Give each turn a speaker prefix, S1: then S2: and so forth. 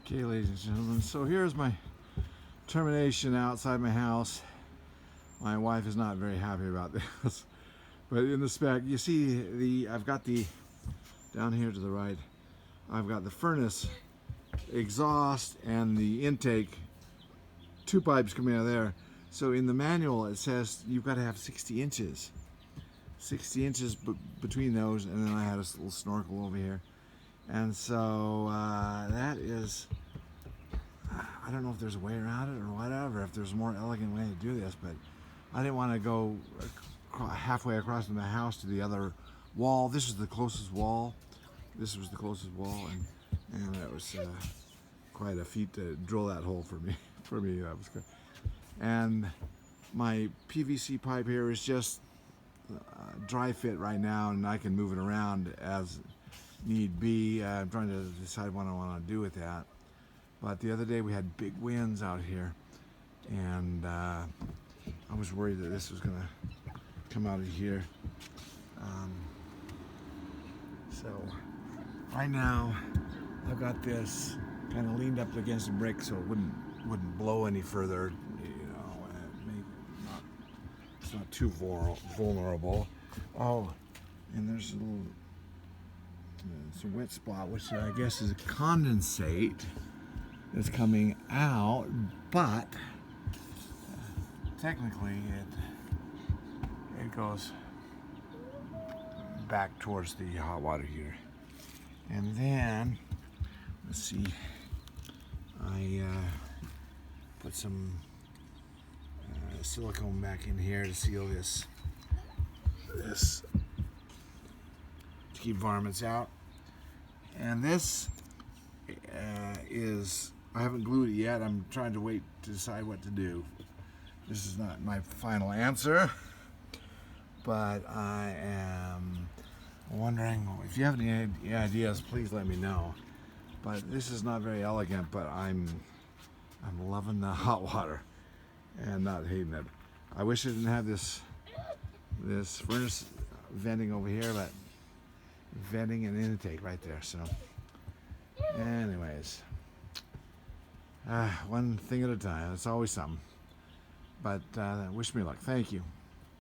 S1: Okay, ladies and gentlemen, so here's my termination outside my house. My wife is not very happy about this, but in the spec, you see I've got down here to the right, I've got the furnace exhaust and the intake, two pipes coming out of there. So in the manual it says you've got to have 60 inches. 60 inches between those, and then I had a little snorkel over here. And so that is, I don't know if there's a way around it or whatever, if there's a more elegant way to do this, but I didn't want to go halfway across from the house to the other wall. This is the closest wall. This was the closest wall, and that was quite a feat to drill that hole for me. For me, that was good. And my PVC pipe here is just dry fit right now, and I can move it around as need be. I'm trying to decide what I want to do with that. But the other day we had big winds out here, and I was worried that this was going to come out of here. So right now I've got this kind of leaned up against a brick so it wouldn't blow any further. You know, it's not too vulnerable. Oh, and there's a little, it's a wet spot, which I guess is a condensate that's coming out, but technically it goes back towards the hot water heater. And then let's see, I put some silicone back in here to seal this to keep varmints out. And this is, I haven't glued it yet. I'm trying to wait to decide what to do. This is not my final answer, but I am wondering if you have any ideas, please let me know. But this is not very elegant, but I'm loving the hot water and not hating it. I wish I didn't have this furnace venting over here, but venting and intake right there. So anyways, one thing at a time. It's always something. But wish me luck. Thank you.